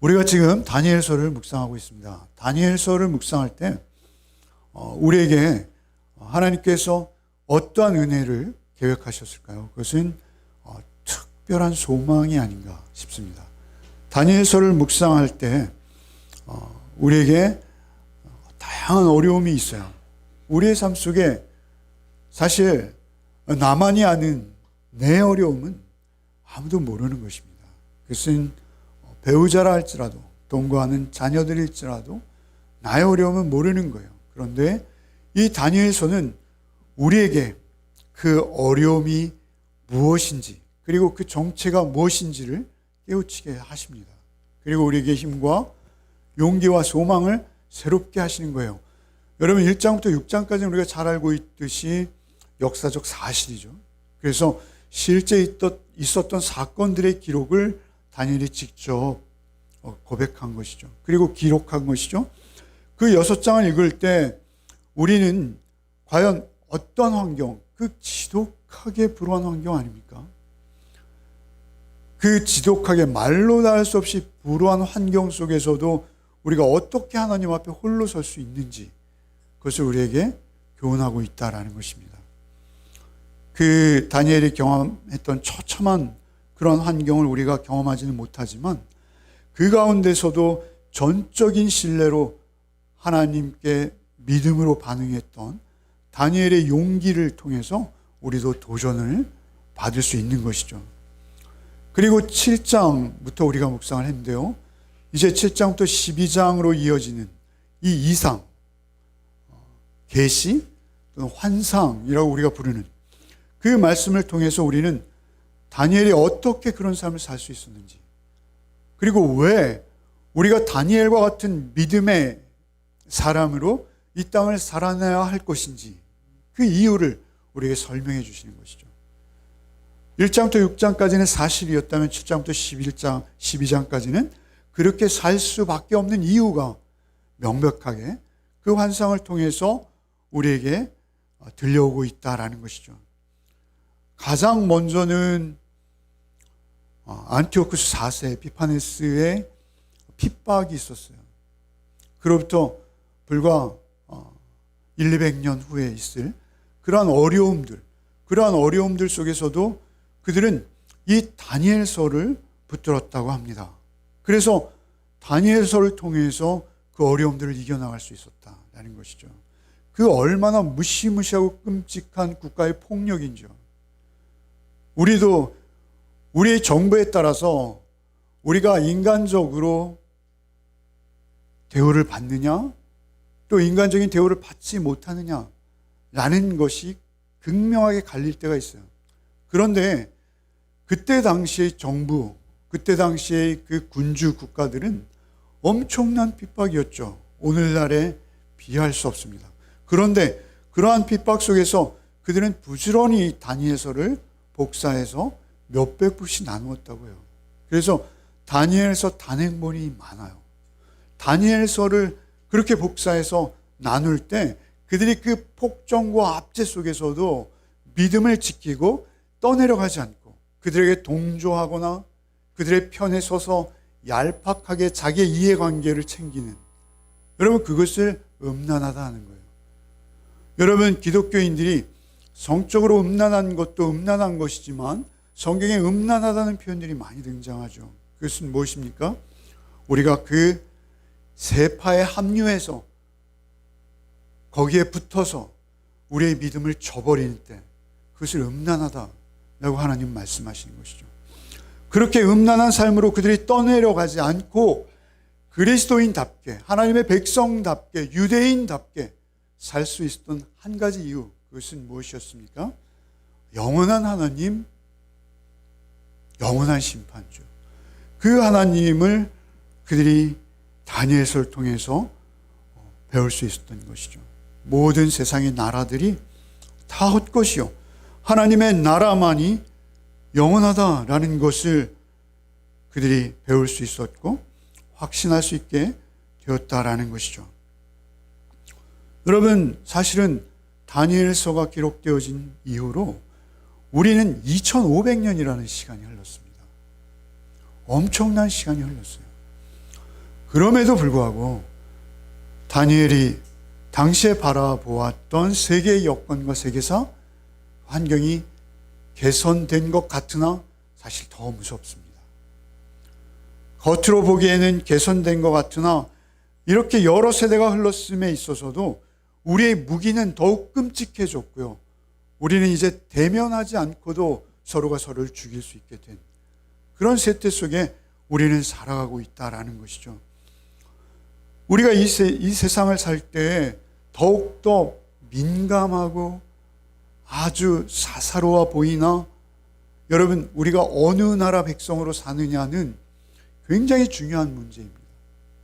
우리가 지금 다니엘서를 묵상하고 있습니다. 다니엘서를 묵상할 때 우리에게 하나님께서 어떠한 은혜를 계획하셨을까요? 그것은 특별한 소망이 아닌가 싶습니다. 다니엘서를 묵상할 때 우리에게 다양한 어려움이 있어요. 우리의 삶 속에 사실 나만이 아는 내 어려움은 아무도 모르는 것입니다. 그것은 배우자라 할지라도 동거하는 자녀들일지라도 나의 어려움은 모르는 거예요. 그런데 이 다니엘서는 우리에게 그 어려움이 무엇인지 그리고 그 정체가 무엇인지를 깨우치게 하십니다. 그리고 우리에게 힘과 용기와 소망을 새롭게 하시는 거예요. 여러분 1장부터 6장까지는 우리가 잘 알고 있듯이 역사적 사실이죠. 그래서 실제 있었던 사건들의 기록을 다니엘이 직접 고백한 것이죠. 그리고 기록한 것이죠. 그 6장을 읽을 때 우리는 과연 어떤 환경, 그 지독하게 불우한 환경 아닙니까? 그 지독하게 말로 다 할 수 없이 불우한 환경 속에서도 우리가 어떻게 하나님 앞에 홀로 설 수 있는지 그것을 우리에게 교훈하고 있다라는 것입니다. 그 다니엘이 경험했던 처참한 그런 환경을 우리가 경험하지는 못하지만 그 가운데서도 전적인 신뢰로 하나님께 믿음으로 반응했던 다니엘의 용기를 통해서 우리도 도전을 받을 수 있는 것이죠. 그리고 7장부터 우리가 묵상을 했는데요. 이제 7장부터 12장으로 이어지는 이 이상, 계시 또는 환상이라고 우리가 부르는 그 말씀을 통해서 우리는 다니엘이 어떻게 그런 삶을 살 수 있었는지, 그리고 왜 우리가 다니엘과 같은 믿음의 사람으로 이 땅을 살아내야 할 것인지 그 이유를 우리에게 설명해 주시는 것이죠. 1장부터 6장까지는 사실이었다면 7장부터 12장까지는 그렇게 살 수밖에 없는 이유가 명백하게 그 환상을 통해서 우리에게 들려오고 있다라는 것이죠. 가장 먼저는 안티오쿠스 4세 에피파네스의 핍박이 있었어요. 그로부터 불과 200년 후에 있을 그러한 어려움들 속에서도 그들은 이 다니엘서를 붙들었다고 합니다. 그래서 다니엘서를 통해서 그 어려움들을 이겨나갈 수 있었다라는 것이죠. 그 얼마나 무시무시하고 끔찍한 국가의 폭력인지요. 우리도 우리의 정부에 따라서 우리가 인간적으로 대우를 받느냐 또 인간적인 대우를 받지 못하느냐라는 것이 극명하게 갈릴 때가 있어요. 그런데 그때 당시의 정부, 그때 당시의 그 군주 국가들은 엄청난 핍박이었죠. 오늘날에 비할 수 없습니다. 그런데 그러한 핍박 속에서 그들은 부지런히 다니엘서를 복사해서 몇백 부씩 나누었다고 해요. 그래서 다니엘서 단행본이 많아요. 다니엘서를 그렇게 복사해서 나눌 때 그들이 그 폭정과 압제 속에서도 믿음을 지키고 떠내려가지 않고 그들에게 동조하거나 그들의 편에 서서 얄팍하게 자기의 이해관계를 챙기는, 여러분 그것을 음란하다 하는 거예요. 여러분 기독교인들이 성적으로 음란한 것도 음란한 것이지만 성경에 음란하다는 표현들이 많이 등장하죠. 그것은 무엇입니까? 우리가 그 세파에 합류해서 거기에 붙어서 우리의 믿음을 저버리는 때 그것을 음란하다라고 하나님 말씀하시는 것이죠. 그렇게 음란한 삶으로 그들이 떠내려가지 않고 그리스도인답게 하나님의 백성답게 유대인답게 살 수 있었던 한 가지 이유, 그것은 무엇이었습니까? 영원한 하나님, 영원한 심판주. 그 하나님을 그들이 다니엘서를 통해서 배울 수 있었던 것이죠. 모든 세상의 나라들이 다 헛것이요 하나님의 나라만이 영원하다라는 것을 그들이 배울 수 있었고 확신할 수 있게 되었다라는 것이죠. 여러분 사실은 다니엘서가 기록되어진 이후로 우리는 2500년이라는 시간이 흘렀습니다. 엄청난 시간이 흘렀어요. 그럼에도 불구하고 다니엘이 당시에 바라보았던 세계의 여건과 세계사 환경이 개선된 것 같으나 사실 더 무섭습니다. 겉으로 보기에는 개선된 것 같으나 이렇게 여러 세대가 흘렀음에 있어서도 우리의 무기는 더욱 끔찍해졌고요. 우리는 이제 대면하지 않고도 서로가 서로를 죽일 수 있게 된 그런 세태 속에 우리는 살아가고 있다라는 것이죠. 우리가 이 세상을 살 때 더욱더 민감하고 아주 사사로워 보이나 여러분, 우리가 어느 나라 백성으로 사느냐는 굉장히 중요한 문제입니다.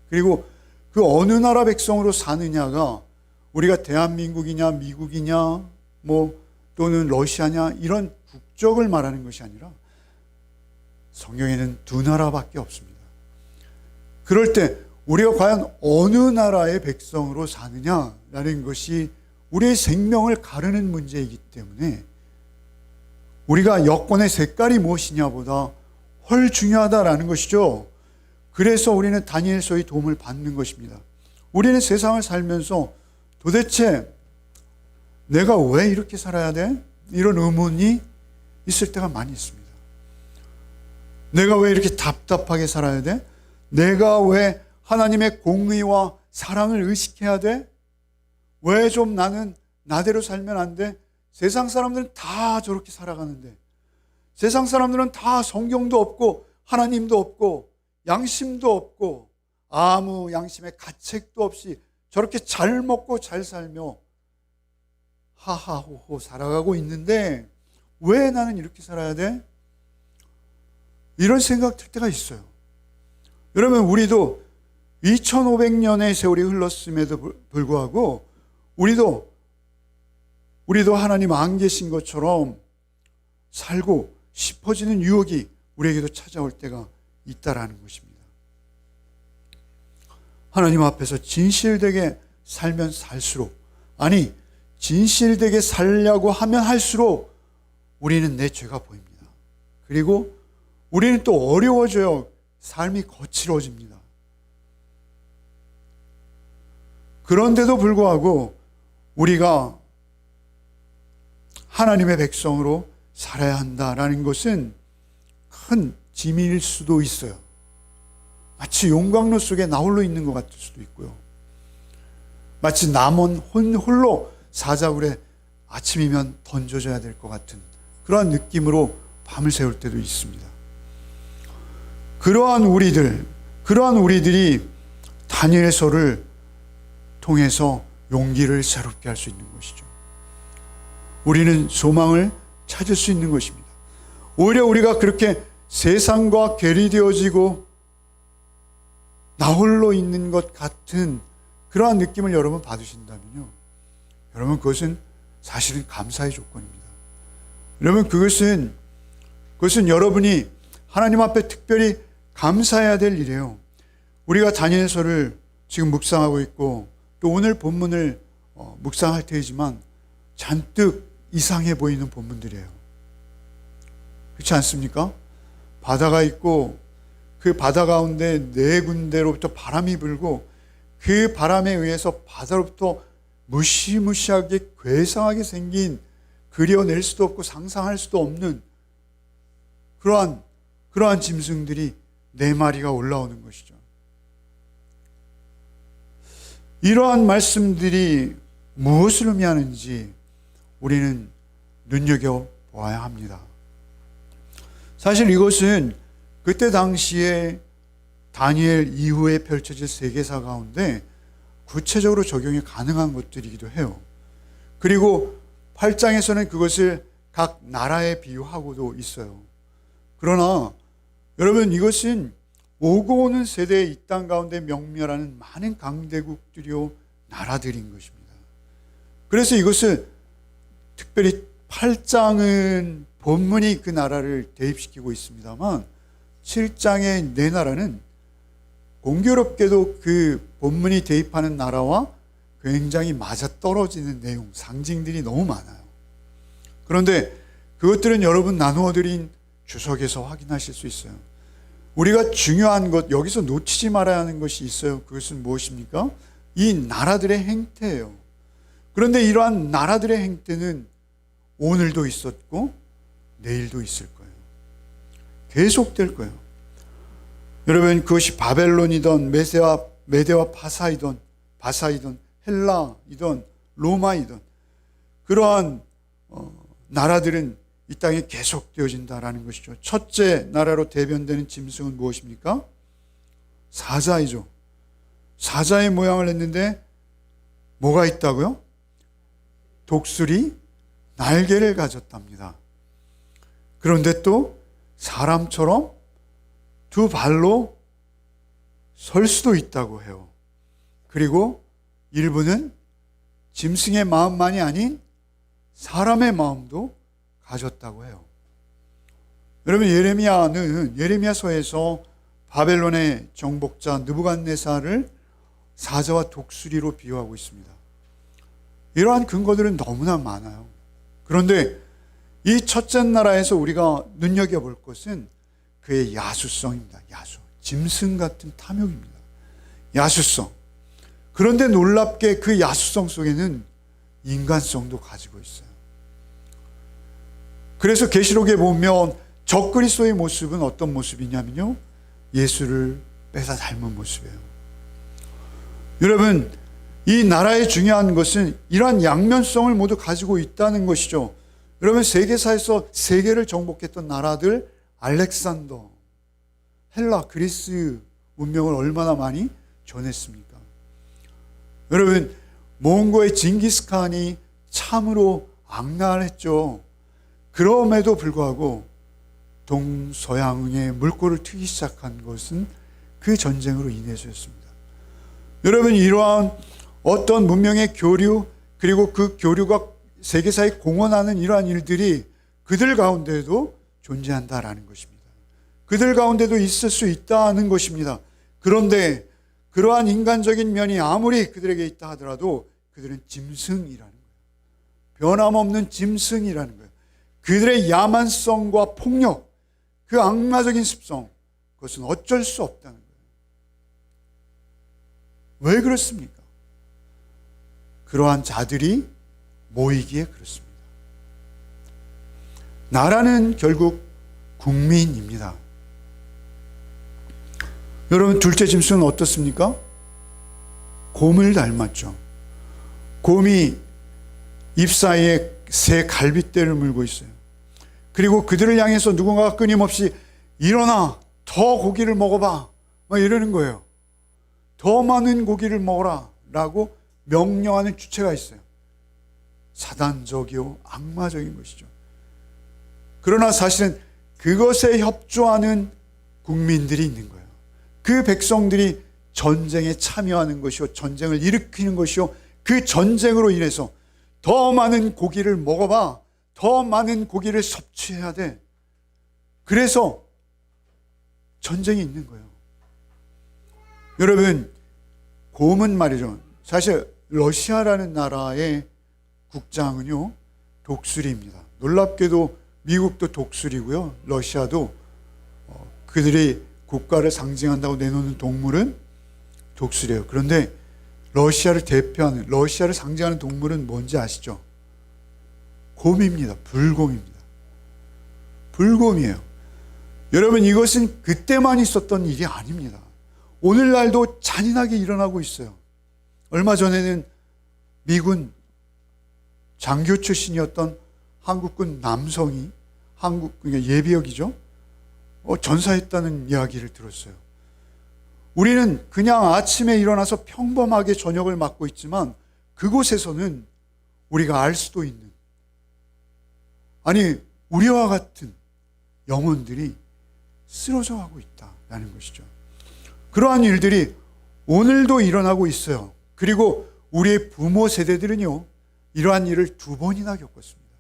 그리고 그 어느 나라 백성으로 사느냐가 우리가 대한민국이냐 미국이냐 또는 러시아냐 이런 국적을 말하는 것이 아니라 성경에는 두 나라밖에 없습니다. 그럴 때 우리가 과연 어느 나라의 백성으로 사느냐라는 것이 우리의 생명을 가르는 문제이기 때문에 우리가 여권의 색깔이 무엇이냐보다 훨 중요하다라는 것이죠. 그래서 우리는 다니엘서의 도움을 받는 것입니다. 우리는 세상을 살면서 도대체 내가 왜 이렇게 살아야 돼? 이런 의문이 있을 때가 많이 있습니다. 내가 왜 이렇게 답답하게 살아야 돼? 내가 왜 하나님의 공의와 사랑을 의식해야 돼? 왜 좀 나는 나대로 살면 안 돼? 세상 사람들은 다 저렇게 살아가는데, 세상 사람들은 다 성경도 없고 하나님도 없고 양심도 없고 아무 양심의 가책도 없이 저렇게 잘 먹고 잘 살며 하하호호 살아가고 있는데 왜 나는 이렇게 살아야 돼? 이런 생각 들 때가 있어요. 여러분, 우리도 2500년의 세월이 흘렀음에도 불구하고 우리도 하나님 안 계신 것처럼 살고 싶어지는 유혹이 우리에게도 찾아올 때가 있다라는 것입니다. 하나님 앞에서 진실되게 살면 살수록, 아니 진실되게 살려고 하면 할수록 우리는 내 죄가 보입니다. 그리고 우리는 또 어려워져요. 삶이 거칠어집니다. 그런데도 불구하고 우리가 하나님의 백성으로 살아야 한다라는 것은 큰 짐일 수도 있어요. 마치 용광로 속에 나 홀로 있는 것 같을 수도 있고요. 마치 남은 홀로 사자굴에 아침이면 던져져야 될 것 같은 그러한 느낌으로 밤을 새울 때도 있습니다. 그러한 우리들이 다니엘서를 통해서 용기를 새롭게 할 수 있는 것이죠. 우리는 소망을 찾을 수 있는 것입니다. 오히려 우리가 그렇게 세상과 괴리되어지고 나 홀로 있는 것 같은 그러한 느낌을 여러분 받으신다면요, 여러분 그것은 사실은 감사의 조건입니다. 여러분 그것은 여러분이 하나님 앞에 특별히 감사해야 될 일이에요. 우리가 다니엘서를 지금 묵상하고 있고 또 오늘 본문을 묵상할 테지만 잔뜩 이상해 보이는 본문들이에요. 그렇지 않습니까? 바다가 있고 그 바다 가운데 네 군데로부터 바람이 불고 그 바람에 의해서 바다로부터 무시무시하게 괴상하게 생긴, 그려낼 수도 없고 상상할 수도 없는 그러한 짐승들이 네 마리가 올라오는 것이죠. 이러한 말씀들이 무엇을 의미하는지 우리는 눈여겨보아야 합니다. 사실 이것은 그때 당시에 다니엘 이후에 펼쳐질 세계사 가운데 구체적으로 적용이 가능한 것들이기도 해요. 그리고 8장에서는 그것을 각 나라에 비유하고도 있어요. 그러나 여러분, 이것은 오고 오는 세대의 이 땅 가운데 명멸하는 많은 강대국들이요 나라들인 것입니다. 그래서 이것을 특별히 8장은 본문이 그 나라를 대입시키고 있습니다만 7장의 네 나라는 공교롭게도 그 본문이 대입하는 나라와 굉장히 맞아떨어지는 내용, 상징들이 너무 많아요. 그런데 그것들은 여러분 나누어드린 주석에서 확인하실 수 있어요. 우리가 중요한 것, 여기서 놓치지 말아야 하는 것이 있어요. 그것은 무엇입니까? 이 나라들의 행태예요. 그런데 이러한 나라들의 행태는 오늘도 있었고 내일도 있을 거예요. 계속될 거예요. 여러분, 그것이 바벨론이든 메대와 바사이든 헬라이든 로마이든 그러한 나라들은 이 땅에 계속되어진다라는 것이죠. 첫째 나라로 대변되는 짐승은 무엇입니까? 사자이죠. 사자의 모양을 했는데 뭐가 있다고요? 독수리 날개를 가졌답니다. 그런데 또 사람처럼 두 발로 설 수도 있다고 해요. 그리고 일부는 짐승의 마음만이 아닌 사람의 마음도 가졌다고 해요. 여러분, 예레미야서에서 바벨론의 정복자 느부갓네살을 사자와 독수리로 비유하고 있습니다. 이러한 근거들은 너무나 많아요. 그런데 이 첫째 나라에서 우리가 눈여겨볼 것은 그의 야수성입니다. 짐승 같은 탐욕입니다. 야수성. 그런데 놀랍게 그 야수성 속에는 인간성도 가지고 있어요. 그래서 계시록에 보면 적그리스도의 모습은 어떤 모습이냐면요, 예수를 뺏어 닮은 모습이에요. 여러분, 이 나라의 중요한 것은 이러한 양면성을 모두 가지고 있다는 것이죠. 여러분, 세계사에서 세계를 정복했던 나라들, 알렉산더, 헬라, 그리스 문명을 얼마나 많이 전했습니까? 여러분, 몽고의 징기스칸이 참으로 악랄했죠. 그럼에도 불구하고 동서양의 물꼬를 트기 시작한 것은 그 전쟁으로 인해서였습니다. 여러분, 이러한 어떤 문명의 교류, 그리고 그 교류가 세계사에 공헌하는 이러한 일들이 그들 가운데도 존재한다라는 것입니다. 그들 가운데도 있을 수 있다는 것입니다. 그런데 그러한 인간적인 면이 아무리 그들에게 있다 하더라도 그들은 짐승이라는 거예요. 변함없는 짐승이라는 거예요. 그들의 야만성과 폭력, 그 악마적인 습성, 그것은 어쩔 수 없다는 거예요. 왜 그렇습니까? 그러한 자들이 모이기에 그렇습니다. 나라는 결국 국민입니다. 여러분, 둘째 짐승은 어떻습니까? 곰을 닮았죠. 곰이 입 사이에 새 갈빗대를 물고 있어요. 그리고 그들을 향해서 누군가가 끊임없이 일어나, 더 고기를 먹어봐, 막 이러는 거예요. 더 많은 고기를 먹어라 라고 명령하는 주체가 있어요. 사단적이요, 악마적인 것이죠. 그러나 사실은 그것에 협조하는 국민들이 있는 거예요. 그 백성들이 전쟁에 참여하는 것이요, 전쟁을 일으키는 것이요, 그 전쟁으로 인해서 더 많은 고기를 먹어봐, 더 많은 고기를 섭취해야 돼. 그래서 전쟁이 있는 거예요. 여러분, 곰은 말이죠, 사실 러시아라는 나라의 국장은요, 독수리입니다. 놀랍게도 미국도 독수리고요, 러시아도 그들이 국가를 상징한다고 내놓는 동물은 독수리예요. 그런데 러시아를 대표하는, 러시아를 상징하는 동물은 뭔지 아시죠? 곰입니다. 불곰입니다. 불곰이에요. 여러분, 이것은 그때만 있었던 일이 아닙니다. 오늘날도 잔인하게 일어나고 있어요. 얼마 전에는 미군 장교 출신이었던 한국군 남성이, 그러니까 예비역이죠, 전사했다는 이야기를 들었어요. 우리는 그냥 아침에 일어나서 평범하게 저녁을 맞고 있지만 그곳에서는 우리가 알 수도 있는, 아니 우리와 같은 영혼들이 쓰러져 가고 있다라는 것이죠. 그러한 일들이 오늘도 일어나고 있어요. 그리고 우리의 부모 세대들은요, 이러한 일을 2번이나 겪었습니다.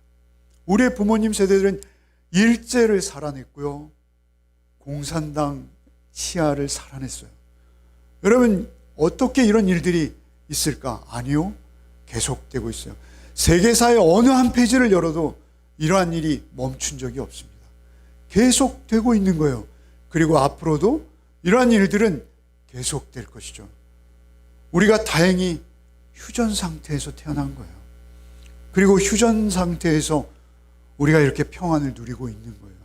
우리의 부모님 세대들은 일제를 살아냈고요, 공산당 치하를 살아냈어요. 여러분, 어떻게 이런 일들이 있을까? 아니요, 계속되고 있어요. 세계사의 어느 한 페이지를 열어도 이러한 일이 멈춘 적이 없습니다. 계속되고 있는 거예요. 그리고 앞으로도 이러한 일들은 계속될 것이죠. 우리가 다행히 휴전 상태에서 태어난 거예요. 그리고 휴전 상태에서 우리가 이렇게 평안을 누리고 있는 거예요.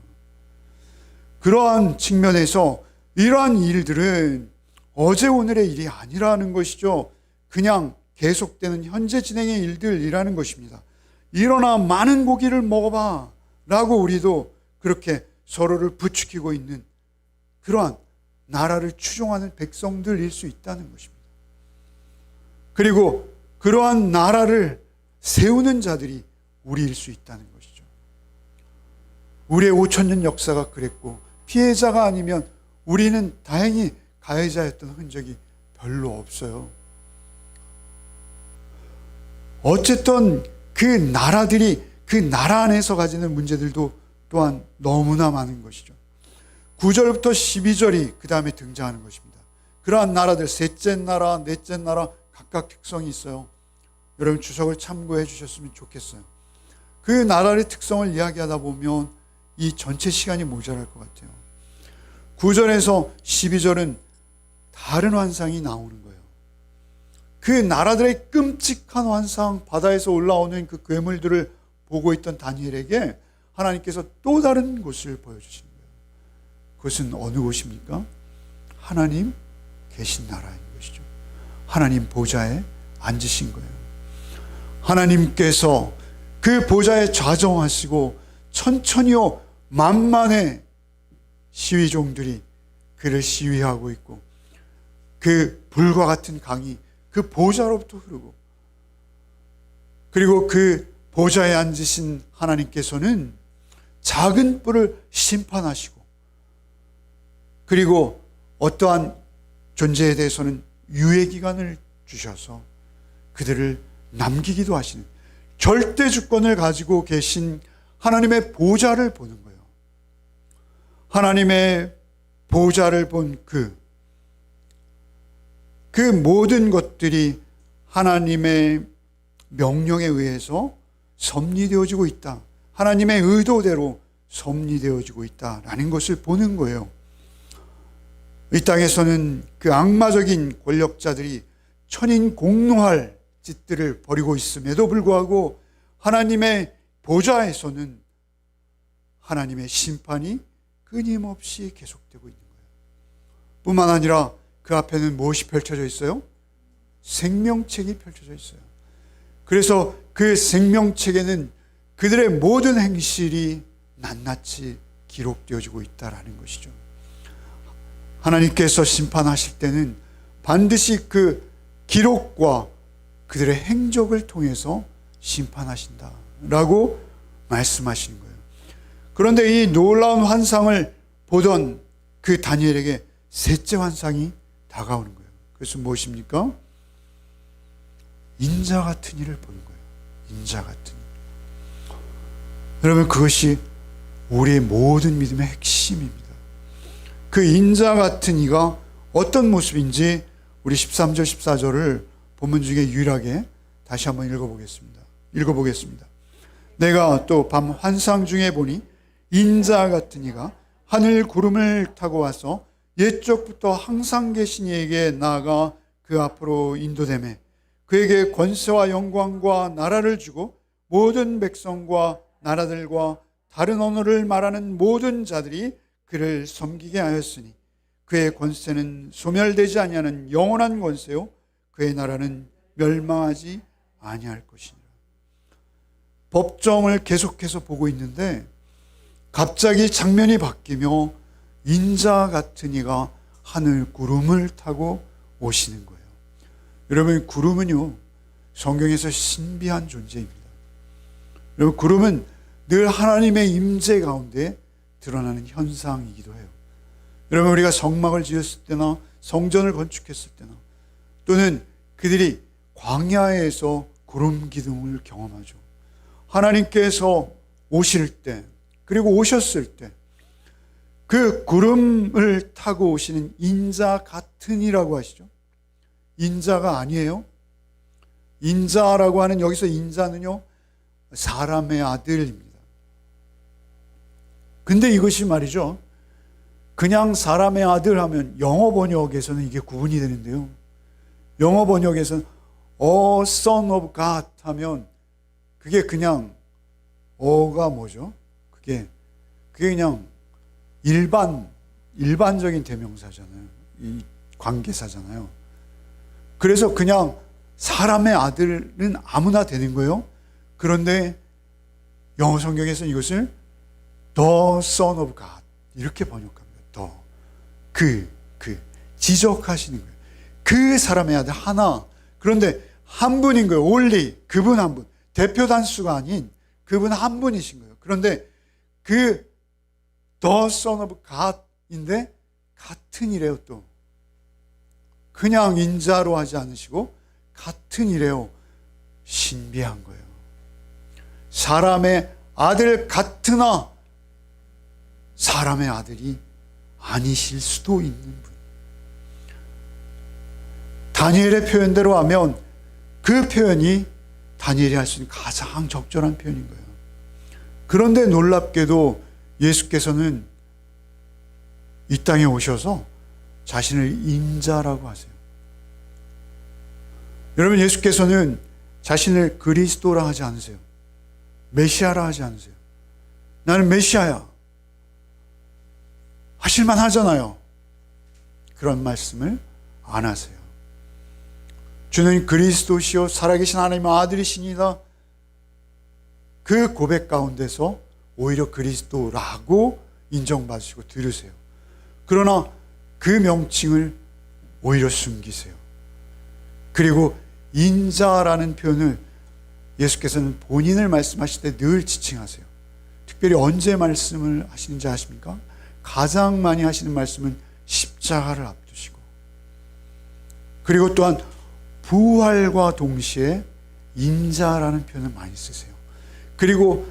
그러한 측면에서 이러한 일들은 어제 오늘의 일이 아니라는 것이죠. 그냥 계속되는 현재 진행의 일들이라는 것입니다. 일어나 많은 고기를 먹어봐 라고 우리도 그렇게 서로를 부추기고 있는 그러한 나라를 추종하는 백성들일 수 있다는 것입니다. 그리고 그러한 나라를 세우는 자들이 우리일 수 있다는 것이죠. 우리의 5,000년 역사가 그랬고 피해자가 아니면 우리는 다행히 가해자였던 흔적이 별로 없어요. 어쨌든 그 나라들이 그 나라 안에서 가지는 문제들도 또한 너무나 많은 것이죠. 9절부터 12절이 그 다음에 등장하는 것입니다. 그러한 나라들, 셋째 나라, 넷째 나라 각각 특성이 있어요. 여러분 주석을 참고해 주셨으면 좋겠어요. 그 나라의 특성을 이야기하다 보면 이 전체 시간이 모자랄 것 같아요. 9절에서 12절은 다른 환상이 나오는 거예요. 그 나라들의 끔찍한 환상, 바다에서 올라오는 그 괴물들을 보고 있던 다니엘에게 하나님께서 또 다른 곳을 보여주시는 거예요. 그것은 어느 곳입니까? 하나님 계신 나라인 것이죠. 하나님 보좌에 앉으신 거예요. 하나님께서 그 보좌에 좌정하시고 천천히요 만만의 시위종들이 그를 시위하고 있고 그 불과 같은 강이 그 보좌로부터 흐르고 그리고 그 보좌에 앉으신 하나님께서는 작은 뿔을 심판하시고 그리고 어떠한 존재에 대해서는 유예기간을 주셔서 그들을 남기기도 하시는 절대 주권을 가지고 계신 하나님의 보좌를 보는 거예요. 하나님의 보좌를 본 그 모든 것들이 하나님의 명령에 의해서 섭리되어지고 있다. 하나님의 의도대로 섭리되어지고 있다라는 것을 보는 거예요. 이 땅에서는 그 악마적인 권력자들이 천인공노할 짓들을 벌이고 있음에도 불구하고 하나님의 보좌에서는 하나님의 심판이 끊임없이 계속되고 있는 거예요. 뿐만 아니라 그 앞에는 무엇이 펼쳐져 있어요? 생명책이 펼쳐져 있어요. 그래서 그 생명책에는 그들의 모든 행실이 낱낱이 기록되어지고 있다는 것이죠. 하나님께서 심판하실 때는 반드시 그 기록과 그들의 행적을 통해서 심판하신다라고 말씀하시는 거예요. 그런데 이 놀라운 환상을 보던 그 다니엘에게 셋째 환상이 다가오는 거예요. 그것은 무엇입니까? 인자 같은 이를 보는 거예요. 인자 같은 이. 여러분 그것이 우리의 모든 믿음의 핵심입니다. 그 인자 같은 이가 어떤 모습인지 우리 13절 14절을 본문 중에 유일하게 다시 한번 읽어보겠습니다. 내가 또 밤 환상 중에 보니 인자 같은 이가 하늘 구름을 타고 와서 옛적부터 항상 계신 이에게 나아가 그 앞으로 인도되매 그에게 권세와 영광과 나라를 주고 모든 백성과 나라들과 다른 언어를 말하는 모든 자들이 그를 섬기게 하였으니 그의 권세는 소멸되지 아니하는 영원한 권세요 그의 나라는 멸망하지 아니할 것이니라. 법정을 계속해서 보고 있는데 갑자기 장면이 바뀌며 인자 같은 이가 하늘 구름을 타고 오시는 거예요. 여러분 구름은요 성경에서 신비한 존재입니다. 여러분 구름은 늘 하나님의 임재 가운데 드러나는 현상이기도 해요. 여러분 우리가 성막을 지었을 때나 성전을 건축했을 때나 또는 그들이 광야에서 구름 기둥을 경험하죠. 하나님께서 오실 때 그리고 오셨을 때 그 구름을 타고 오시는 인자 같으니라고 하시죠. 인자가 아니에요. 인자라고 하는 여기서 인자는요 사람의 아들입니다. 근데 이것이 말이죠 그냥 사람의 아들 하면 영어 번역에서는 이게 구분이 되는데요. 영어 번역에서는 Son of God 하면 그게 그냥 어가 뭐죠? 그게 그냥 일반적인 대명사잖아요. 이 관계사잖아요. 그래서 그냥 사람의 아들은 아무나 되는 거예요. 그런데 영어 성경에서는 이것을 The Son of God 이렇게 번역합니다. 지적하시는 거예요. 그 사람의 아들 하나. 그런데 한 분인 거예요. only 그분 한 분. 대표 단수가 아닌 그분 한 분이신 거예요. 그런데 그 The Son of God인데 같은 이래요. 또 그냥 인자로 하지 않으시고 같은 이래요. 신비한 거예요. 사람의 아들 같으나 사람의 아들이 아니실 수도 있는 분. 다니엘의 표현대로 하면 그 표현이 다니엘이 할 수 있는 가장 적절한 표현인 거예요. 그런데 놀랍게도 예수께서는 이 땅에 오셔서 자신을 인자라고 하세요. 여러분, 예수께서는 자신을 그리스도라 하지 않으세요. 메시아라 하지 않으세요. 나는 메시아야 하실만 하잖아요. 그런 말씀을 안 하세요. 주는 그리스도시요 살아계신 하나님의 아들이시니라. 그 고백 가운데서 오히려 그리스도라고 인정받으시고 들으세요. 그러나 그 명칭을 오히려 숨기세요. 그리고 인자라는 표현을 예수께서는 본인을 말씀하실 때 늘 지칭하세요. 특별히 언제 말씀을 하시는지 아십니까? 가장 많이 하시는 말씀은 십자가를 앞두시고, 그리고 또한 부활과 동시에 인자라는 표현을 많이 쓰세요. 그리고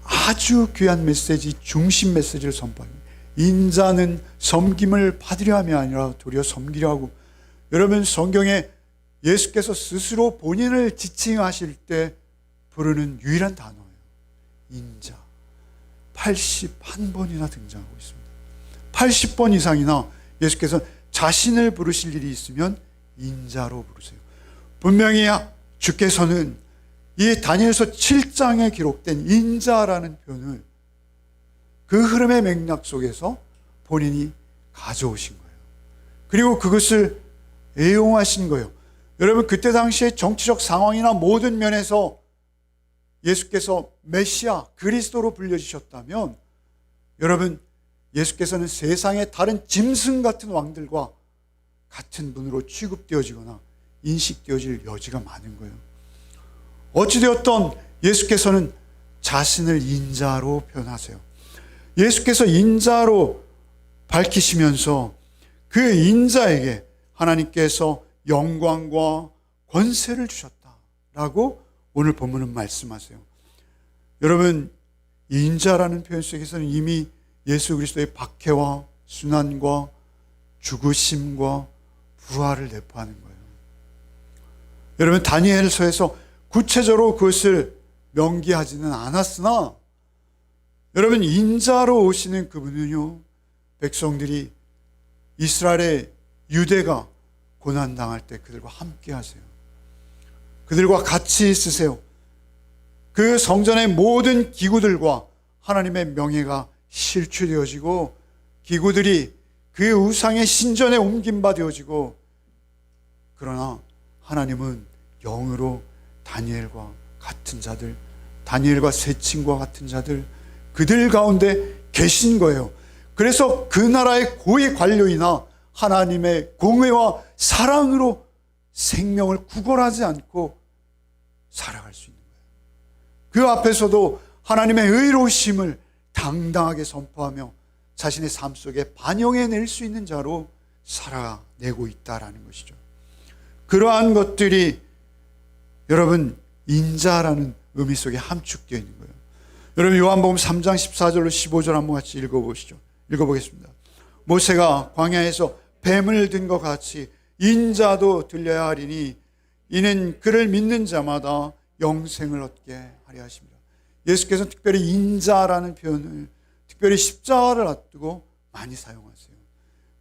아주 귀한 메시지, 중심 메시지를 선포합니다. 인자는 섬김을 받으려 함이 아니라 도리어 섬기려 하고. 여러분, 성경에 예수께서 스스로 본인을 지칭하실 때 부르는 유일한 단어예요. 인자. 81번이나 등장하고 있습니다. 80번 이상이나 예수께서 자신을 부르실 일이 있으면 인자로 부르세요. 분명히 주께서는 이 다니엘서 7장에 기록된 인자라는 표현을 그 흐름의 맥락 속에서 본인이 가져오신 거예요. 그리고 그것을 애용하신 거예요. 여러분, 그때 당시에 정치적 상황이나 모든 면에서 예수께서 메시아, 그리스도로 불려지셨다면, 여러분, 예수께서는 세상의 다른 짐승 같은 왕들과 같은 분으로 취급되어지거나 인식되어질 여지가 많은 거예요. 어찌되었던 예수께서는 자신을 인자로 표현하세요. 예수께서 인자로 밝히시면서 그 인자에게 하나님께서 영광과 권세를 주셨다라고 오늘 본문은 말씀하세요. 여러분, 인자라는 표현 속에서는 이미 예수 그리스도의 박해와 순환과 죽으심과 부활을 내포하는 거예요. 여러분, 다니엘서에서 구체적으로 그것을 명기하지는 않았으나, 여러분, 인자로 오시는 그분은요, 백성들이, 이스라엘의 유대가 고난당할 때 그들과 함께 하세요. 그들과 같이 있으세요. 그 성전의 모든 기구들과 하나님의 명예가 실추되어지고, 기구들이 그 우상의 신전에 옮김바 되어지고, 그러나 하나님은 영으로 다니엘과 같은 자들, 다니엘과 세 친구와 같은 자들, 그들 가운데 계신 거예요. 그래서 그 나라의 고위 관료이나 하나님의 공의와 사랑으로 생명을 구걸하지 않고 살아갈 수 있는 거예요. 그 앞에서도 하나님의 의로우심을 당당하게 선포하며 자신의 삶 속에 반영해낼 수 있는 자로 살아내고 있다라는 것이죠. 그러한 것들이 여러분, 인자라는 의미 속에 함축되어 있는 거예요. 여러분, 요한복음 3장 14절로 15절 한번 같이 읽어보시죠. 읽어보겠습니다. 모세가 광야에서 뱀을 든 것 같이 인자도 들려야 하리니 이는 그를 믿는 자마다 영생을 얻게 하려 하십니다. 예수께서는 특별히 인자라는 표현을 특별히 십자가를 앞두고 많이 사용하세요.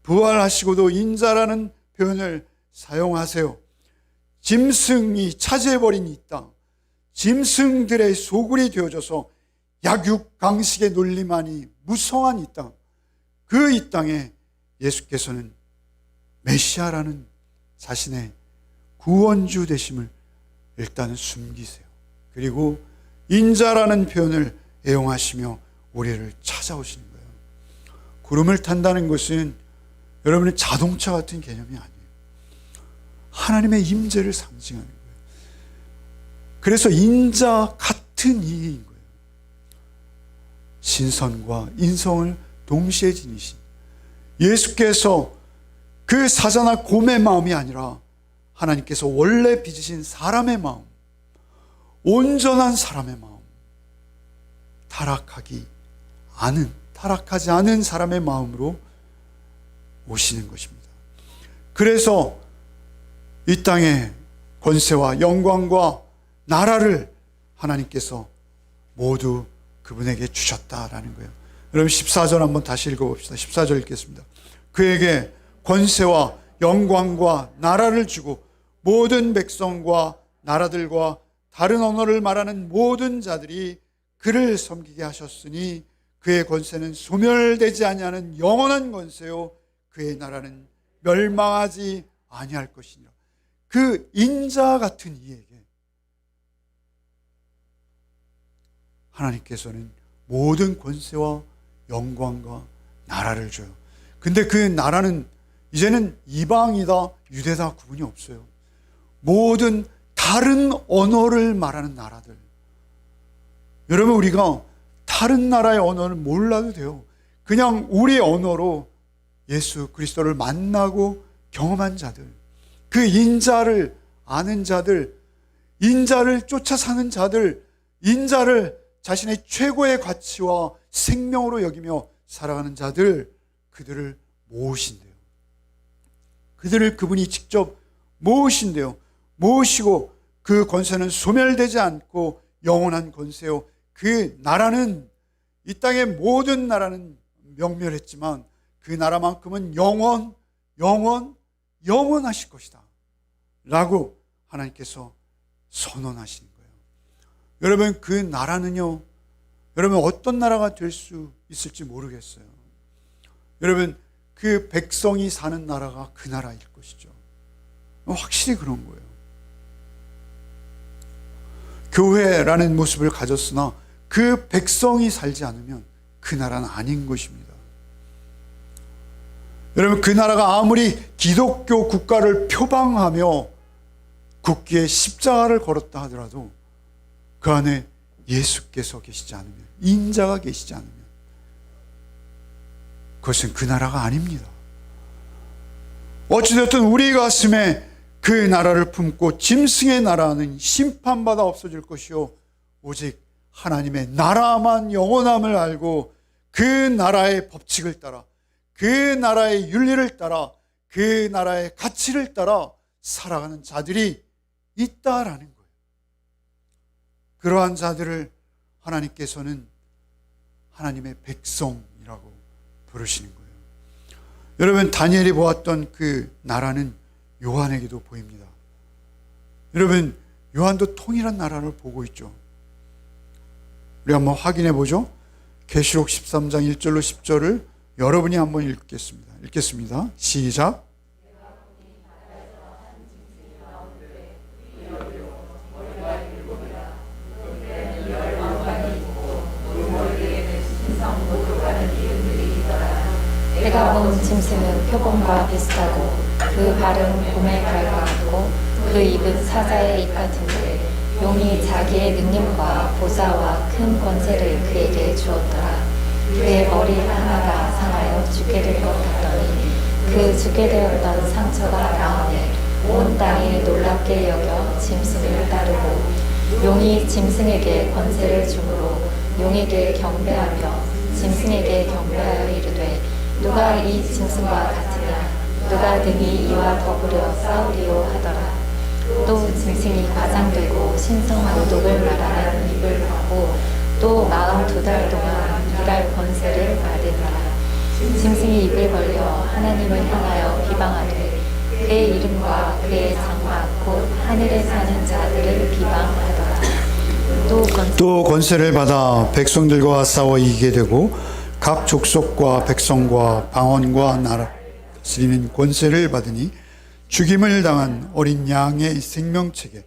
부활하시고도 인자라는 표현을 사용하세요. 짐승이 차지해버린 이 땅, 짐승들의 소굴이 되어져서 약육강식의 논리만이 무성한 이 땅, 그 이 땅에 예수께서는 메시아라는 자신의 구원주 되심을 일단은 숨기세요. 그리고 인자라는 표현을 애용하시며 우리를 찾아오시는 거예요. 구름을 탄다는 것은 여러분의 자동차 같은 개념이 아니에요. 하나님의 임재를 상징하는 거예요. 그래서 인자 같은 이인 거예요. 신선과 인성을 동시에 지니신 예수께서 그 사자나 곰의 마음이 아니라 하나님께서 원래 빚으신 사람의 마음, 온전한 사람의 마음, 타락하지 않은 사람의 마음으로 오시는 것입니다. 그래서 이 땅에 권세와 영광과 나라를 하나님께서 모두 그분에게 주셨다라는 거예요. 여러분 14절 한번 다시 읽어봅시다. 14절 읽겠습니다. 그에게 권세와 영광과 나라를 주고 모든 백성과 나라들과 다른 언어를 말하는 모든 자들이 그를 섬기게 하셨으니 그의 권세는 소멸되지 아니하는 영원한 권세요 그의 나라는 멸망하지 아니할 것이니라. 그 인자 같은 이에게 하나님께서는 모든 권세와 영광과 나라를 줘요. 근데 그 나라는 이제는 이방이다 유대다 구분이 없어요. 모든 다른 언어를 말하는 나라들. 여러분 우리가 다른 나라의 언어를 몰라도 돼요. 그냥 우리 언어로 예수 그리스도를 만나고 경험한 자들, 그 인자를 아는 자들, 인자를 쫓아 사는 자들, 인자를 자신의 최고의 가치와 생명으로 여기며 살아가는 자들, 그들을 모으신대요. 그들을 그분이 직접 모으신대요. 모으시고 그 권세는 소멸되지 않고 영원한 권세요. 그 나라는 이 땅의 모든 나라는 명멸했지만 그 나라만큼은 영원하실 것이다 라고 하나님께서 선언하시는 거예요. 여러분 그 나라는요, 여러분 어떤 나라가 될 수 있을지 모르겠어요. 여러분 그 백성이 사는 나라가 그 나라일 것이죠. 확실히 그런 거예요. 교회라는 모습을 가졌으나 그 백성이 살지 않으면 그 나라는 아닌 것입니다. 여러분 그 나라가 아무리 기독교 국가를 표방하며 국기에 십자가를 걸었다 하더라도 그 안에 예수께서 계시지 않으면, 인자가 계시지 않으면 그것은 그 나라가 아닙니다. 어찌됐든 우리 가슴에 그 나라를 품고 짐승의 나라는 심판받아 없어질 것이요 오직 하나님의 나라만 영원함을 알고 그 나라의 법칙을 따라, 그 나라의 윤리를 따라, 그 나라의 가치를 따라 살아가는 자들이 있다라는 거예요. 그러한 자들을 하나님께서는 하나님의 백성이라고 부르시는 거예요. 여러분 다니엘이 보았던 그 나라는 요한에게도 보입니다. 여러분 요한도 통일한 나라를 보고 있죠. 우리 한번 확인해 보죠. 계시록 13장 1절로 10절을 여러분이 한번 읽겠습니다. 시작. 내가 본 짐승은 표범과 비슷하고 그 발은 곰의 발과 같고 그 입은 사자의 입 같은데 용이 자기의 능력과 보좌와 큰 권세를 그에게 주었더라. 그의 머리 하나가 상하여 죽게 될 것 같더니 그 죽게 되었던 상처가 나으니 온 땅이 놀랍게 여겨 짐승을 따르고 용이 짐승에게 권세를 주므로 용에게 경배하며 짐승에게 경배하여 이르되 누가 이 짐승과 같으냐 누가 능히 이와 더불어 싸우리요 하더라. 또 짐승이 과장되고 신성모독을 말하는 입을 받고 또 42달 동안 일할 권세를 받으니라. 짐승이 입을 벌려 하나님을 향하여 비방하되 그의 이름과 그의 장막 곧 하늘에 사는 자들을 비방하더라. 또 권세를 받아 백성들과 싸워 이기게 되고 각 족속과 백성과 방언과 나라 다스리는 권세를 받으니 죽임을 당한 어린 양의 생명책에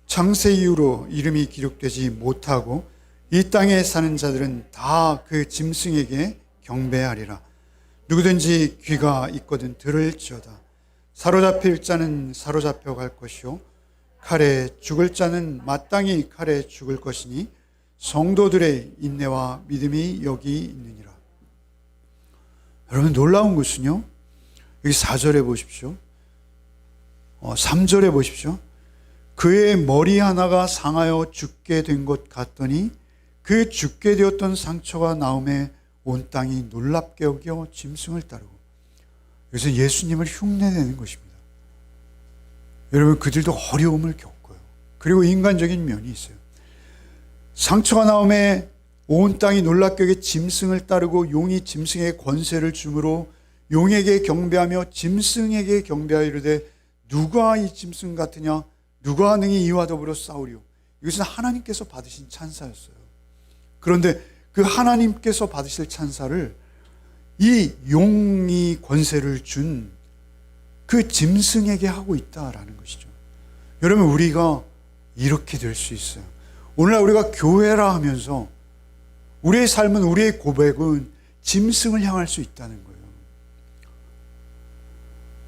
창세 이후로 이름이 기록되지 못하고 이 땅에 사는 자들은 다 그 짐승에게 경배하리라. 누구든지 귀가 있거든 들을지어다. 사로잡힐 자는 사로잡혀 갈 것이요 칼에 죽을 자는 마땅히 칼에 죽을 것이니 성도들의 인내와 믿음이 여기 있느니라. 여러분, 놀라운 것은요, 여기 4절에 보십시오. 3절에 보십시오. 그의 머리 하나가 상하여 죽게 된 것 같더니 그 죽게 되었던 상처가 나음에 온 땅이 놀랍게 여겨 짐승을 따르고. 여기서 예수님을 흉내내는 것입니다. 여러분, 그들도 어려움을 겪어요. 그리고 인간적인 면이 있어요. 상처가 나음에 온 땅이 놀랍게 여겨 짐승을 따르고 용이 짐승에게 권세를 주므로 용에게 경배하며 짐승에게 경배하이르되 누가 이 짐승 같으냐? 누가 능히 이와 더불어 싸우리요? 이것은 하나님께서 받으신 찬사였어요. 그런데 그 하나님께서 받으실 찬사를 이 용이 권세를 준 그 짐승에게 하고 있다라는 것이죠. 여러분, 우리가 이렇게 될 수 있어요. 오늘날 우리가 교회라 하면서 우리의 삶은, 우리의 고백은 짐승을 향할 수 있다는 거예요.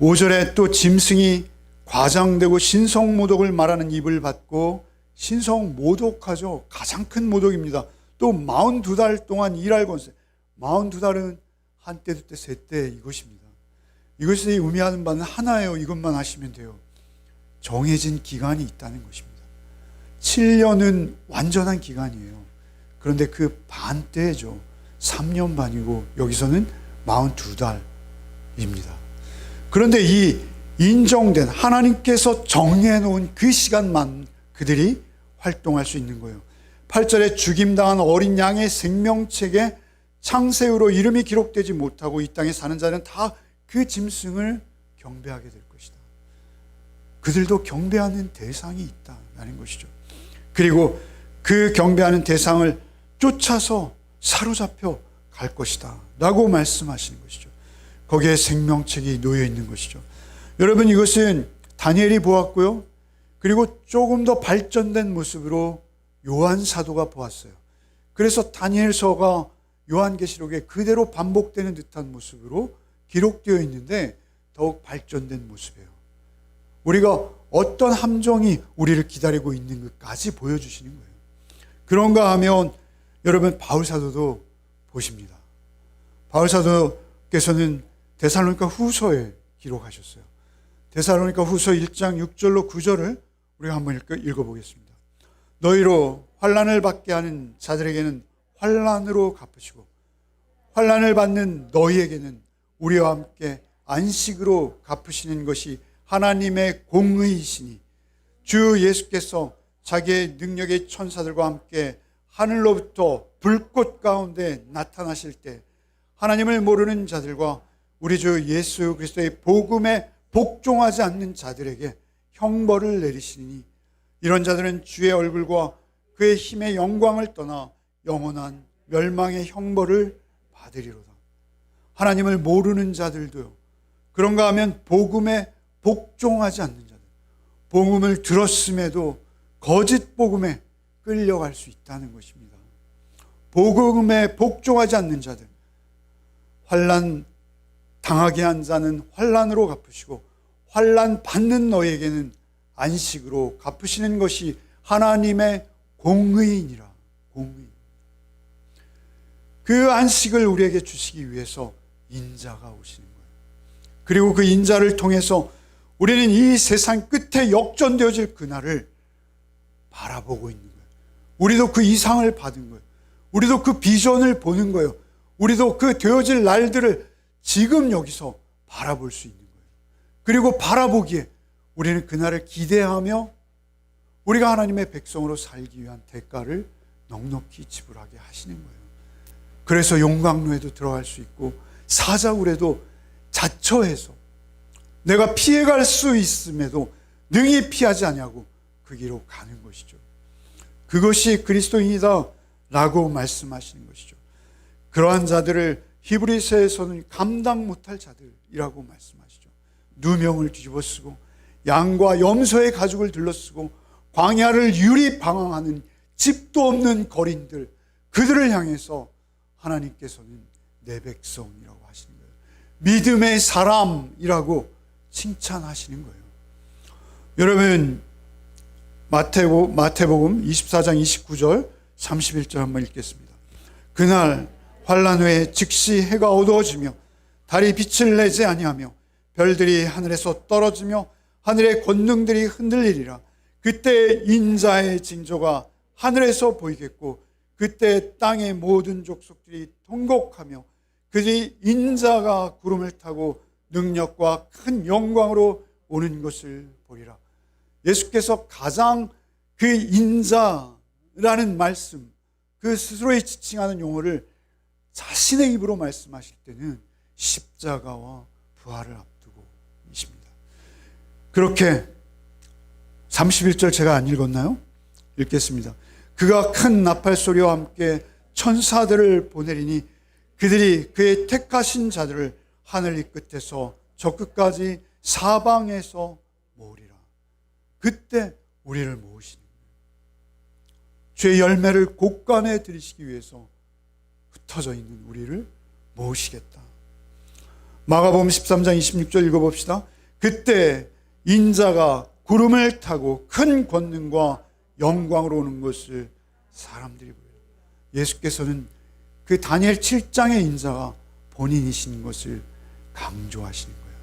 5절에 또 짐승이 과장되고 신성모독을 말하는 입을 받고, 신성모독하죠. 가장 큰 모독입니다. 또 42달 동안 일할 권세. 42달은 한때 두때 세때 이것입니다. 이것이 의미하는 바는 하나예요. 이것만 하시면 돼요. 정해진 기간이 있다는 것입니다. 7년은 완전한 기간이에요. 그런데 그 반때죠. 3년 반이고 여기서는 42달입니다. 그런데 이 인정된 하나님께서 정해놓은 그 시간만 그들이 활동할 수 있는 거예요. 8절에 죽임당한 어린 양의 생명책에 창세후로 이름이 기록되지 못하고 이 땅에 사는 자는 다 그 짐승을 경배하게 될 것이다. 그들도 경배하는 대상이 있다는 것이죠. 그리고 그 경배하는 대상을 쫓아서 사로잡혀 갈 것이다 라고 말씀하시는 것이죠. 거기에 생명책이 놓여 있는 것이죠. 여러분, 이것은 다니엘이 보았고요, 그리고 조금 더 발전된 모습으로 요한 사도가 보았어요. 그래서 다니엘서가 요한계시록에 그대로 반복되는 듯한 모습으로 기록되어 있는데 더욱 발전된 모습이에요. 우리가 어떤 함정이 우리를 기다리고 있는 것까지 보여주시는 거예요. 그런가 하면 여러분, 바울사도도 보십니다. 바울사도께서는 데살로니가 후서에 기록하셨어요. 데살로니가 후서 1장 6절로 9절을 우리가 한번 읽어보겠습니다. 너희로 환난을 받게 하는 자들에게는 환난으로 갚으시고 환난을 받는 너희에게는 우리와 함께 안식으로 갚으시는 것이 하나님의 공의이시니 주 예수께서 자기의 능력의 천사들과 함께 하늘로부터 불꽃 가운데 나타나실 때 하나님을 모르는 자들과 우리 주 예수 그리스도의 복음에 복종하지 않는 자들에게 형벌을 내리시니 이런 자들은 주의 얼굴과 그의 힘의 영광을 떠나 영원한 멸망의 형벌을 받으리로다. 하나님을 모르는 자들도요, 그런가 하면 복음에 복종하지 않는 자들, 복음을 들었음에도 거짓 복음에 끌려갈 수 있다는 것입니다. 복음에 복종하지 않는 자들, 환난 당하게 한 자는 환난으로 갚으시고 환난 받는 너에게는 안식으로 갚으시는 것이 하나님의 공의이니라. 공의. 그 안식을 우리에게 주시기 위해서 인자가 오시는 거예요. 그리고 그 인자를 통해서 우리는 이 세상 끝에 역전되어질 그날을 바라보고 있는 거예요. 우리도 그 이상을 받은 거예요. 우리도 그 비전을 보는 거예요. 우리도 그 되어질 날들을 지금 여기서 바라볼 수 있는 거예요. 그리고 바라보기에 우리는 그날을 기대하며 우리가 하나님의 백성으로 살기 위한 대가를 넉넉히 지불하게 하시는 거예요. 그래서 용광로에도 들어갈 수 있고 사자굴에도 자처해서 내가 피해갈 수 있음에도 능히 피하지 아니하고 그 길로 가는 것이죠. 그것이 그리스도인이다 라고 말씀하시는 것이죠. 그러한 자들을 히브리서에서는 감당 못할 자들이라고 말씀하시죠. 누명을 뒤집어쓰고 양과 염소의 가죽을 둘러쓰고 광야를 유리 방황하는 집도 없는 거린들, 그들을 향해서 하나님께서는 내 백성이라고 하시는 거예요. 믿음의 사람이라고 칭찬하시는 거예요. 여러분, 마태복음 24장 29절 31절 한번 읽겠습니다. 그날 환란 후에 즉시 해가 어두워지며 달이 빛을 내지 아니하며 별들이 하늘에서 떨어지며 하늘의 권능들이 흔들리리라. 그때 인자의 징조가 하늘에서 보이겠고 그때 땅의 모든 족속들이 통곡하며 그들이 인자가 구름을 타고 능력과 큰 영광으로 오는 것을 보리라. 예수께서 가장 그 인자라는 말씀, 그 스스로의 지칭하는 용어를 자신의 입으로 말씀하실 때는 십자가와 부활을 앞두고 있습니다. 그렇게 31절 제가 안 읽었나요? 읽겠습니다. 그가 큰 나팔 소리와 함께 천사들을 보내리니 그들이 그의 택하신 자들을 하늘 이 끝에서 저 끝까지 사방에서 모으리라. 그때 우리를 모으시는 거예요. 죄의 열매를 곳간에 들이시기 위해서 흩어져 있는 우리를 모으시겠다. 마가복음 13장 26절 읽어봅시다. 그때 인자가 구름을 타고 큰 권능과 영광으로 오는 것을 사람들이 보여요. 예수께서는 그 다니엘 7장의 인자가 본인이신 것을 강조하시는 거예요.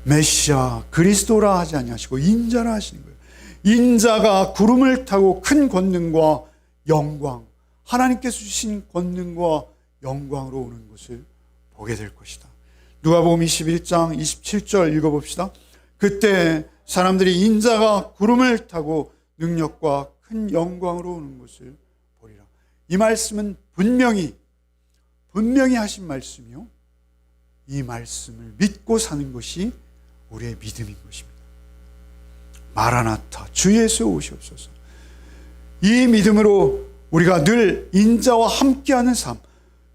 메시아 그리스도라 하지 아니하시고 인자라 하시는 거예요. 인자가 구름을 타고 큰 권능과 영광, 하나님께서 주신 권능과 영광으로 오는 것을 보게 될 것이다. 누가복음 21장 27절 읽어봅시다. 그때 사람들이 인자가 구름을 타고 능력과 큰 영광으로 오는 것을 보리라. 이 말씀은 분명히 하신 말씀이요, 이 말씀을 믿고 사는 것이 우리의 믿음인 것입니다. 마라나타, 주 예수 오시옵소서. 이 믿음으로 우리가 늘 인자와 함께하는 삶,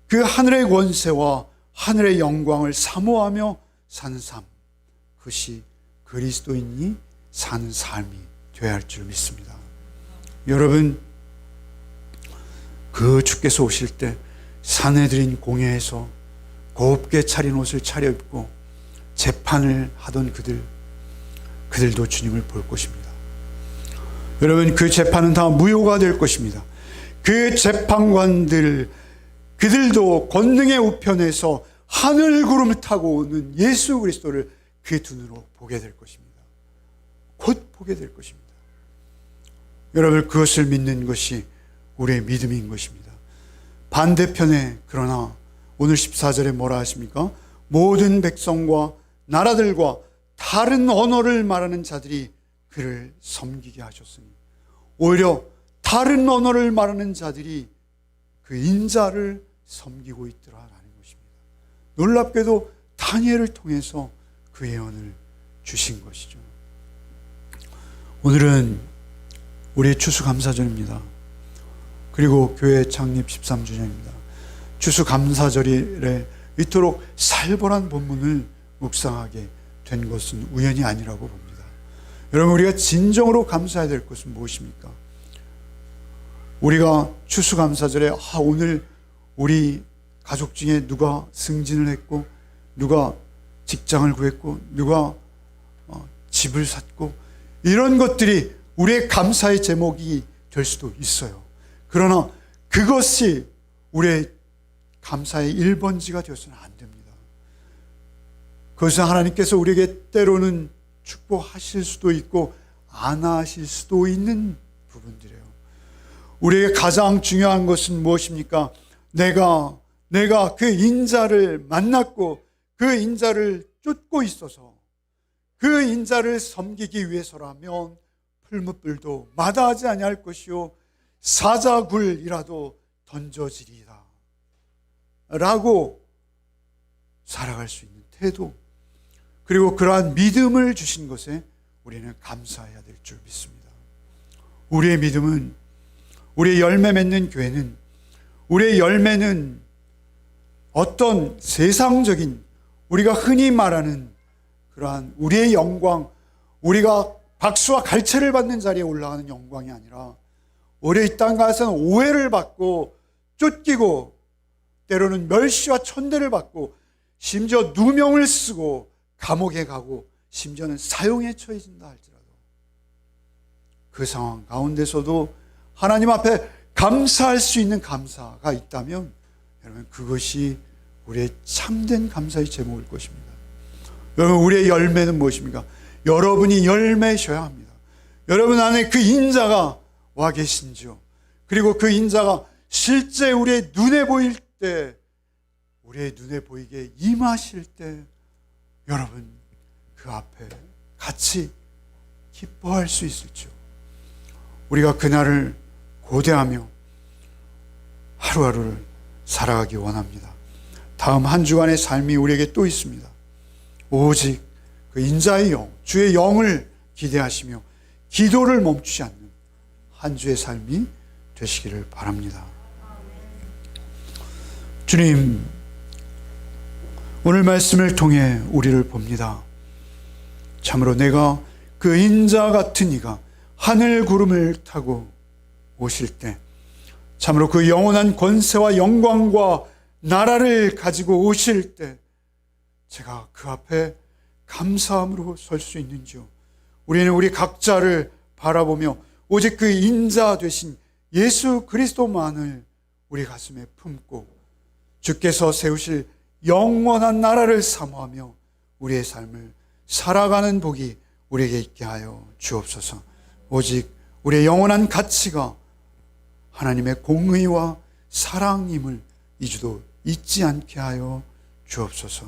그 하늘의 권세와 하늘의 영광을 사모하며 사는 삶, 그것이 그리스도인이 사는 삶이 되어야 할 줄 믿습니다. 여러분, 그 주께서 오실 때 사내들인 공회에서 곱게 차린 옷을 차려입고 재판을 하던 그들도 주님을 볼 것입니다. 여러분, 그 재판은 다 무효가 될 것입니다. 그 재판관들, 그들도 권능의 우편에서 하늘 구름을 타고 오는 예수 그리스도를 그 눈으로 보게 될 것입니다. 곧 보게 될 것입니다. 여러분, 그것을 믿는 것이 우리의 믿음인 것입니다. 반대편에, 그러나 오늘 14절에 뭐라 하십니까? 모든 백성과 나라들과 다른 언어를 말하는 자들이 그를 섬기게 하셨으니, 오히려 다른 언어를 말하는 자들이 그 인자를 섬기고 있더라라는 것입니다. 놀랍게도 다니엘을 통해서 그 예언을 주신 것이죠. 오늘은 우리의 추수감사절입니다. 그리고 교회 창립 13주년입니다. 추수감사절에 이토록 살벌한 본문을 묵상하게 된 것은 우연이 아니라고 봅니다. 여러분, 우리가 진정으로 감사해야 될 것은 무엇입니까? 우리가 추수감사절에 오늘 우리 가족 중에 누가 승진을 했고, 누가 직장을 구했고, 누가 집을 샀고, 이런 것들이 우리의 감사의 제목이 될 수도 있어요. 그러나 그것이 우리의 감사의 1번지가 되어서는 안 됩니다. 그것은 하나님께서 우리에게 때로는 축복하실 수도 있고 안 하실 수도 있는 부분들이에요. 우리에게 가장 중요한 것은 무엇입니까? 내가 그 인자를 만났고 그 인자를 쫓고 있어서 그 인자를 섬기기 위해서라면 풀무불도 마다하지 아니할 것이요 사자굴이라도 던져지리라 라고 살아갈 수 있는 태도, 그리고 그러한 믿음을 주신 것에 우리는 감사해야 될 줄 믿습니다. 우리의 믿음은, 우리의 열매 맺는 교회는, 우리의 열매는 어떤 세상적인, 우리가 흔히 말하는 그러한 우리의 영광, 우리가 박수와 갈채를 받는 자리에 올라가는 영광이 아니라 오히려 이 땅 가서는 오해를 받고 쫓기고 때로는 멸시와 천대를 받고 심지어 누명을 쓰고 감옥에 가고 심지어는 사형에 처해진다 할지라도 그 상황 가운데서도 하나님 앞에 감사할 수 있는 감사가 있다면 여러분, 그것이 우리의 참된 감사의 제목일 것입니다. 여러분, 우리의 열매는 무엇입니까? 여러분이 열매셔야 합니다. 여러분 안에 그 인자가 와 계신지요? 그리고 그 인자가 실제 우리의 눈에 보일 때, 우리의 눈에 보이게 임하실 때 여러분 그 앞에 같이 기뻐할 수 있을지요? 우리가 그날을 고대하며 하루하루를 살아가기 원합니다. 다음 한 주간의 삶이 우리에게 또 있습니다. 오직 그 인자의 영, 주의 영을 기대하시며 기도를 멈추지 않는 한 주의 삶이 되시기를 바랍니다. 주님, 오늘 말씀을 통해 우리를 봅니다. 참으로 내가 그 인자 같은 이가 하늘 구름을 타고 오실 때, 참으로 그 영원한 권세와 영광과 나라를 가지고 오실 때 제가 그 앞에 감사함으로 설 수 있는지요? 우리는 우리 각자를 바라보며 오직 그 인자 되신 예수 그리스도만을 우리 가슴에 품고 주께서 세우실 영원한 나라를 사모하며 우리의 삶을 살아가는 복이 우리에게 있게 하여 주옵소서. 오직 우리의 영원한 가치가 하나님의 공의와 사랑임을 이 주도 잊지 않게 하여 주옵소서.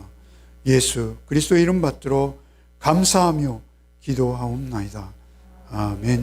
예수 그리스도의 이름 받들어 감사하며 기도하옵나이다. 아멘.